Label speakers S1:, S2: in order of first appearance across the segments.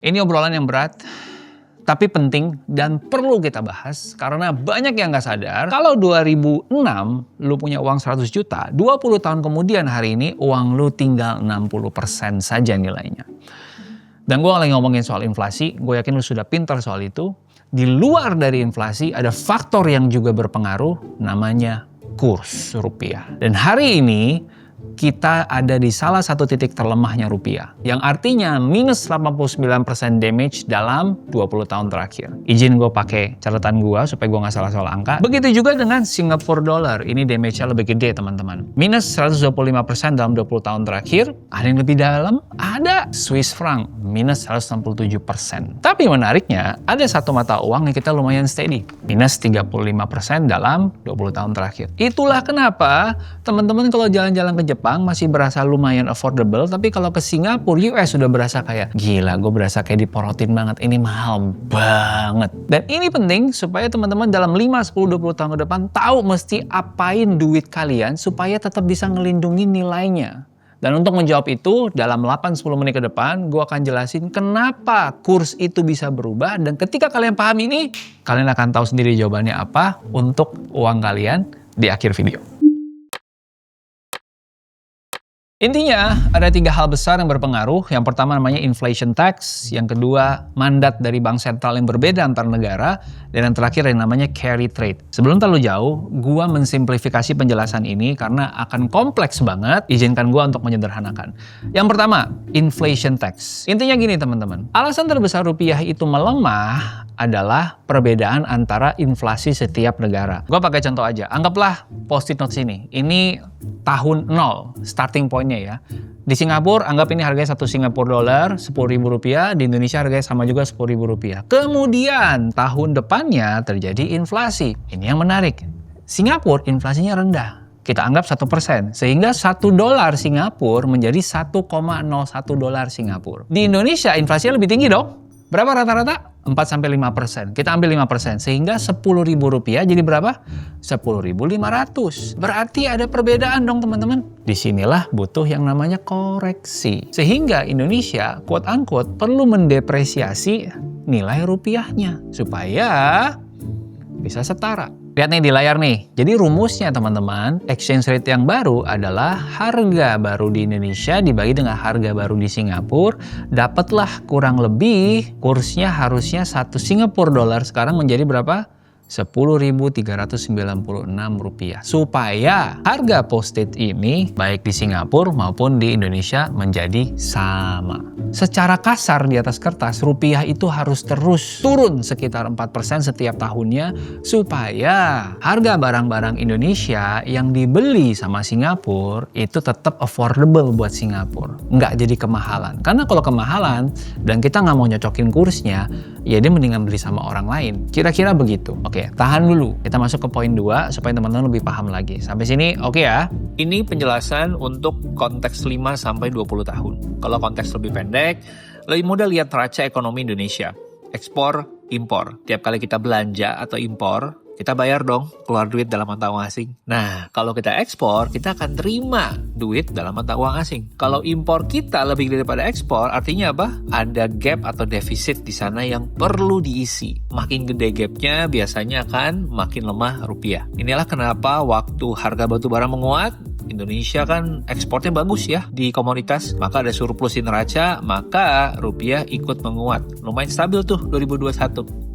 S1: Ini obrolan yang berat, tapi penting dan perlu kita bahas karena banyak yang nggak sadar kalau 2006 lu punya uang 100 juta, 20 tahun kemudian hari ini uang lu tinggal 60% saja nilainya. Dan gue lagi ngomongin soal inflasi, gue yakin lu sudah pintar soal itu. Di luar dari inflasi ada faktor yang juga berpengaruh, namanya kurs rupiah. Dan hari ini kita ada di salah satu titik terlemahnya rupiah, yang artinya minus 89% damage dalam 20 tahun terakhir. Izin gue pakai catatan gue supaya gue nggak salah soal angka. Begitu juga dengan Singapore dollar, ini damage-nya lebih gede teman-teman. Minus 125% dalam 20 tahun terakhir. Ada yang lebih dalam? Ada. Swiss franc, minus 167%. Tapi menariknya, ada satu mata uang yang kita lumayan steady, minus 35% dalam 20 tahun terakhir. Itulah kenapa teman-teman kalau jalan-jalan ke Jepang masih berasa lumayan affordable, tapi kalau ke Singapura, US sudah berasa kayak gila, gue berasa kayak diporotin banget, ini mahal banget. Dan ini penting supaya teman-teman dalam 5, 10, 20 tahun ke depan tahu mesti apain duit kalian supaya tetap bisa ngelindungi nilainya. Dan untuk menjawab itu, dalam 8-10 menit ke depan, gue akan jelasin kenapa kurs itu bisa berubah, dan ketika kalian paham ini, kalian akan tahu sendiri jawabannya apa untuk uang kalian di akhir video. Intinya, ada 3 hal besar yang berpengaruh. Yang pertama namanya inflation tax, yang kedua mandat dari bank sentral yang berbeda antar negara, dan yang terakhir yang namanya carry trade. Sebelum terlalu jauh, gua mensimplifikasi penjelasan ini karena akan kompleks banget, izinkan gua untuk menyederhanakan. Yang pertama, inflation tax. Intinya gini teman-teman, alasan terbesar rupiah itu melemah adalah perbedaan antara inflasi setiap negara. Gua pakai contoh aja, anggaplah post-it note sini, ini tahun 0, starting point-nya ya. Di Singapura, anggap ini harganya 1 Singapura dolar, 10.000 rupiah. Di Indonesia harganya sama juga 10.000 rupiah. Kemudian, tahun depannya terjadi inflasi. Ini yang menarik. Singapura inflasinya rendah. Kita anggap 1%. Sehingga 1 dolar Singapura menjadi 1,01 dolar Singapura. Di Indonesia, inflasinya lebih tinggi dong. Berapa rata-rata? 4-5%. Kita ambil 5%. Sehingga 10.000 rupiah jadi berapa? 10.500. Berarti ada perbedaan dong teman-teman. Disinilah butuh yang namanya koreksi. Sehingga Indonesia, quote-unquote, perlu mendepresiasi nilai rupiahnya. Supaya bisa setara. Lihat nih di layar nih. Jadi rumusnya teman-teman, exchange rate yang baru adalah harga baru di Indonesia dibagi dengan harga baru di Singapura. Dapatlah kurang lebih kursnya harusnya 1 Singapura dolar sekarang menjadi berapa? 10.396 rupiah. Supaya harga post-it ini baik di Singapura maupun di Indonesia menjadi sama. Secara kasar di atas kertas, rupiah itu harus terus turun sekitar 4% setiap tahunnya supaya harga barang-barang Indonesia yang dibeli sama Singapura itu tetap affordable buat Singapura. Nggak jadi kemahalan. Karena kalau kemahalan dan kita nggak mau nyocokin kursnya, ya dia mendingan beli sama orang lain. Kira-kira begitu. Oke, tahan dulu. Kita masuk ke poin 2 supaya teman-teman lebih paham lagi. Sampai sini oke ya? Ini penjelasan untuk konteks 5-20 tahun. Kalau konteks lebih pendek, lebih mudah lihat neraca ekonomi Indonesia. Ekspor, impor. Tiap kali kita belanja atau impor, kita bayar dong keluar duit dalam mata uang asing. Nah, kalau kita ekspor, kita akan terima duit dalam mata uang asing. Kalau impor kita lebih daripada ekspor, artinya apa? Ada gap atau defisit di sana yang perlu diisi. Makin gede gapnya, biasanya akan makin lemah rupiah. Inilah kenapa waktu harga batu bara menguat, Indonesia kan ekspornya bagus ya di komoditas, maka ada surplus di neraca, maka rupiah ikut menguat. Lumayan stabil tuh 2021.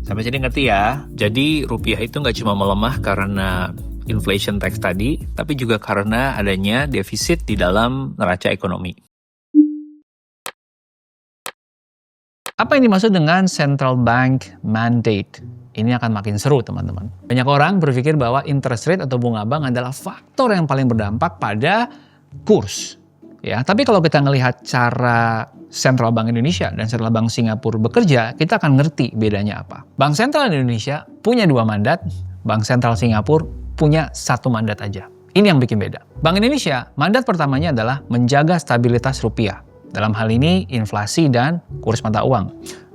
S1: Sampai sini ngerti ya? Jadi rupiah itu nggak cuma melemah karena inflation tax tadi, tapi juga karena adanya defisit di dalam neraca ekonomi. Apa yang dimaksud dengan central bank mandate? Ini akan makin seru teman-teman. Banyak orang berpikir bahwa interest rate atau bunga bank adalah faktor yang paling berdampak pada kurs. Ya, tapi kalau kita ngelihat cara Sentral Bank Indonesia dan Sentral Bank Singapura bekerja, kita akan ngerti bedanya apa. Bank Sentral Indonesia punya 2 mandat, Bank Sentral Singapura punya 1 mandat aja. Ini yang bikin beda. Bank Indonesia, mandat pertamanya adalah menjaga stabilitas rupiah. Dalam hal ini, inflasi dan kurs mata uang.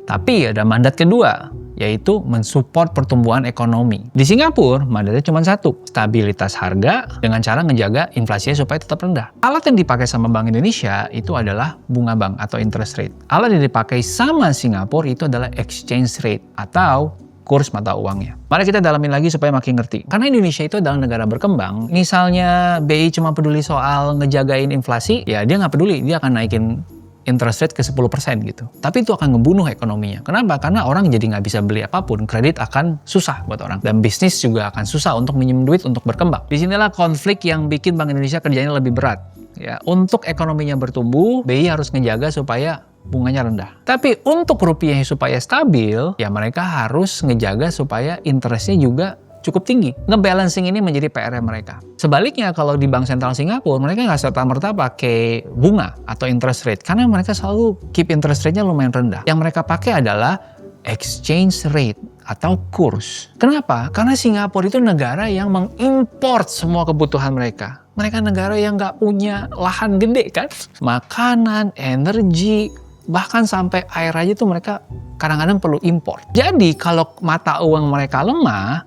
S1: Tapi ada mandat kedua, yaitu mensupport pertumbuhan ekonomi. Di Singapura, mandatnya cuma satu, stabilitas harga dengan cara ngejaga inflasinya supaya tetap rendah. Alat yang dipakai sama Bank Indonesia itu adalah bunga bank atau interest rate. Alat yang dipakai sama Singapura itu adalah exchange rate atau kurs mata uangnya. Mari kita dalamin lagi supaya makin ngerti. Karena Indonesia itu adalah negara berkembang, misalnya BI cuma peduli soal ngejagain inflasi, ya dia nggak peduli, dia akan naikin interest rate ke 10% gitu. Tapi itu akan ngebunuh ekonominya. Kenapa? Karena orang jadi nggak bisa beli apapun, kredit akan susah buat orang. Dan bisnis juga akan susah untuk minjem duit untuk berkembang. Disinilah konflik yang bikin Bank Indonesia kerjanya lebih berat. Ya, untuk ekonominya bertumbuh, BI harus ngejaga supaya bunganya rendah. Tapi untuk rupiahnya supaya stabil, ya mereka harus ngejaga supaya interestnya juga cukup tinggi. Ngebalancing ini menjadi PR mereka. Sebaliknya kalau di Bank Sentral Singapura, mereka nggak serta-merta pakai bunga atau interest rate. Karena mereka selalu keep interest rate-nya lumayan rendah. Yang mereka pakai adalah exchange rate atau kurs. Kenapa? Karena Singapura itu negara yang mengimport semua kebutuhan mereka. Mereka negara yang nggak punya lahan gede kan. Makanan, energi, bahkan sampai air aja tuh mereka kadang-kadang perlu impor. Jadi kalau mata uang mereka lemah,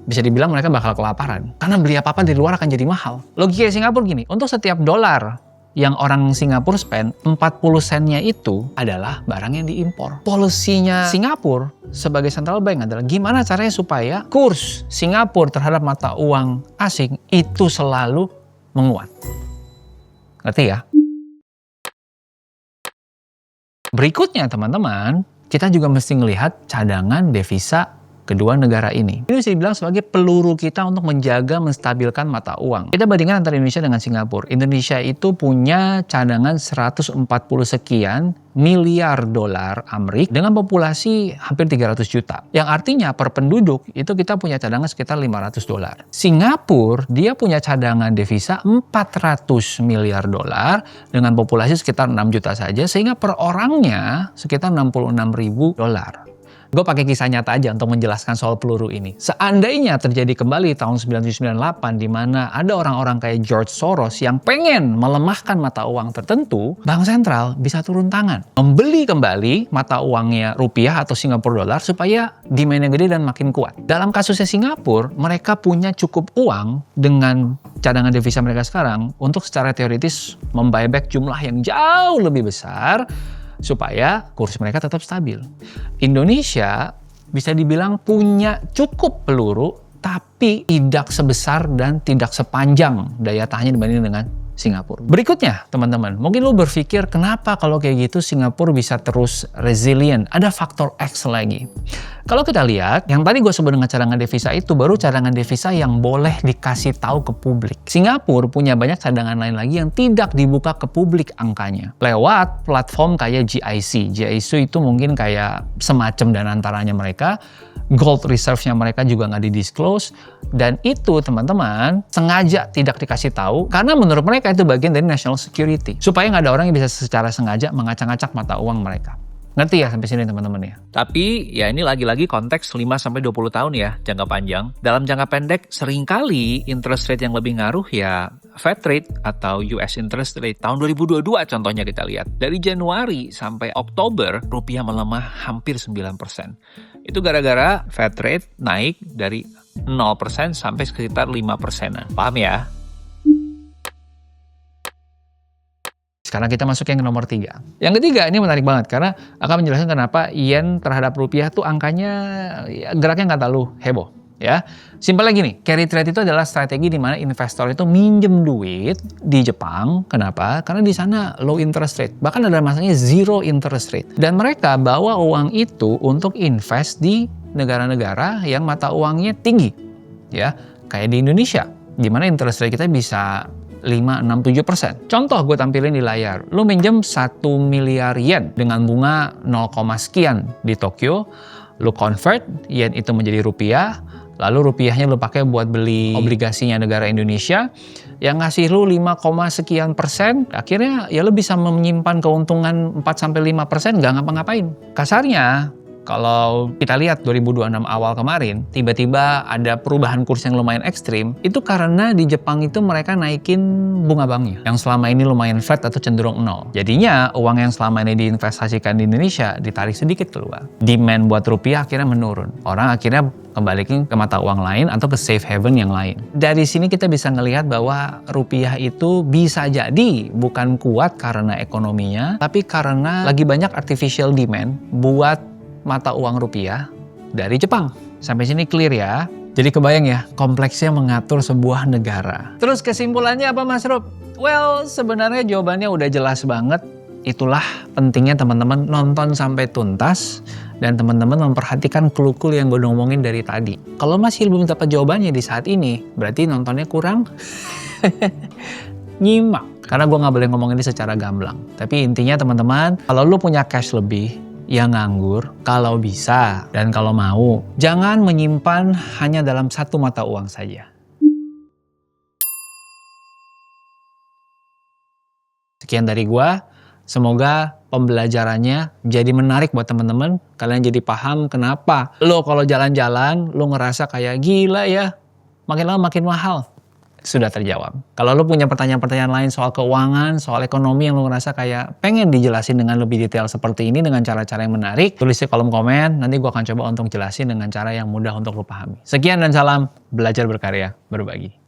S1: bisa dibilang mereka bakal kelaparan. Karena beli apa-apa di luar akan jadi mahal. Logika Singapura gini, untuk setiap dolar yang orang Singapura spend, 40 sennya itu adalah barang yang diimpor. Polisinya Singapura sebagai central bank adalah gimana caranya supaya kurs Singapura terhadap mata uang asing itu selalu menguat. Ngerti ya? Berikutnya teman-teman, kita juga mesti melihat cadangan devisa kedua negara ini. Ini bisa dibilang sebagai peluru kita untuk menjaga menstabilkan mata uang. Kita bandingkan antara Indonesia dengan Singapura. Indonesia itu punya cadangan 140 sekian miliar dolar Amerika dengan populasi hampir 300 juta. Yang artinya per penduduk itu kita punya cadangan sekitar 500 dolar. Singapura dia punya cadangan devisa 400 miliar dolar dengan populasi sekitar 6 juta saja, sehingga per orangnya sekitar 66 ribu dolar. Gue pakai kisah nyata aja untuk menjelaskan soal peluru ini. Seandainya terjadi kembali tahun 1998 di mana ada orang-orang kayak George Soros yang pengen melemahkan mata uang tertentu, Bank Sentral bisa turun tangan. Membeli kembali mata uangnya rupiah atau Singapura dollar supaya demand-nya gede dan makin kuat. Dalam kasusnya Singapura, mereka punya cukup uang dengan cadangan devisa mereka sekarang untuk secara teoritis membuyback jumlah yang jauh lebih besar supaya kurs mereka tetap stabil. Indonesia bisa dibilang punya cukup peluru, tapi tidak sebesar dan tidak sepanjang daya tahannya dibanding dengan Singapura. Berikutnya, teman-teman, mungkin lo berpikir kenapa kalau kayak gitu Singapura bisa terus resilient? Ada faktor X lagi. Kalau kita lihat, yang tadi gue sebut dengan cadangan devisa itu baru cadangan devisa yang boleh dikasih tahu ke publik. Singapura punya banyak cadangan lain lagi yang tidak dibuka ke publik angkanya. Lewat platform kayak GIC. GIC itu mungkin kayak semacam dan antaranya mereka. Gold reserve-nya mereka juga nggak di-disclose. Dan itu teman-teman sengaja tidak dikasih tahu karena menurut mereka itu bagian dari national security. Supaya nggak ada orang yang bisa secara sengaja mengacak-ngacak mata uang mereka. Ngerti ya sampai sini teman-teman ya? Tapi ya ini lagi-lagi konteks 5-20 tahun ya, jangka panjang. Dalam jangka pendek seringkali interest rate yang lebih ngaruh ya Fed rate atau US interest rate. Tahun 2022 contohnya kita lihat. Dari Januari sampai Oktober rupiah melemah hampir 9%. Itu gara-gara Fed rate naik dari 0% sampai sekitar 5%-an. Paham ya? Sekarang kita masuk yang nomor 3. Yang ketiga ini menarik banget karena akan menjelaskan kenapa yen terhadap rupiah tuh angkanya ya, geraknya nggak terlalu heboh. Ya, simpelnya gini, carry trade itu adalah strategi di mana investor itu minjem duit di Jepang. Kenapa? Karena di sana low interest rate, bahkan ada masanya zero interest rate. Dan mereka bawa uang itu untuk invest di negara-negara yang mata uangnya tinggi, ya, kayak di Indonesia, di mana interest rate kita bisa 5, 6, 7%. Contoh gue tampilin di layar. Lu minjem 1 miliar yen dengan bunga 0, sekian di Tokyo. Lu convert yen itu menjadi rupiah. Lalu rupiahnya lu pakai buat beli obligasinya negara Indonesia. Yang ngasih lu 5, sekian persen. Akhirnya ya lu bisa menyimpan keuntungan 4-5% gak ngapa-ngapain. Kasarnya Kalau kita lihat 2026 awal kemarin, tiba-tiba ada perubahan kurs yang lumayan ekstrim, itu karena di Jepang itu mereka naikin bunga banknya, yang selama ini lumayan flat atau cenderung nol. Jadinya uang yang selama ini diinvestasikan di Indonesia ditarik sedikit keluar. Demand buat rupiah akhirnya menurun. Orang akhirnya kembaliin ke mata uang lain atau ke safe haven yang lain. Dari sini kita bisa ngelihat bahwa rupiah itu bisa jadi bukan kuat karena ekonominya, tapi karena lagi banyak artificial demand buat mata uang rupiah dari Jepang. Sampai sini clear ya? Jadi kebayang ya, kompleksnya mengatur sebuah negara. Terus kesimpulannya apa Mas Rob? Well, sebenarnya jawabannya udah jelas banget. Itulah pentingnya teman-teman nonton sampai tuntas dan teman-teman memperhatikan clue-clue yang gue ngomongin dari tadi. Kalau masih belum dapat jawabannya di saat ini, berarti nontonnya kurang nyimak. Karena gue nggak boleh ngomong ini secara gamblang. Tapi intinya teman-teman, kalau lu punya cash lebih, yang nganggur, kalau bisa dan kalau mau, jangan menyimpan hanya dalam satu mata uang saja. Sekian dari gua, semoga pembelajarannya jadi menarik buat teman-teman. Kalian jadi paham kenapa lo kalau jalan-jalan, lo ngerasa kayak gila ya, makin lama makin mahal. Sudah terjawab. Kalau lo punya pertanyaan-pertanyaan lain soal keuangan, soal ekonomi yang lo ngerasa kayak pengen dijelasin dengan lebih detail seperti ini dengan cara-cara yang menarik, tulis di kolom komen, nanti gue akan coba untuk jelasin dengan cara yang mudah untuk lo pahami. Sekian dan salam, belajar berkarya, berbagi.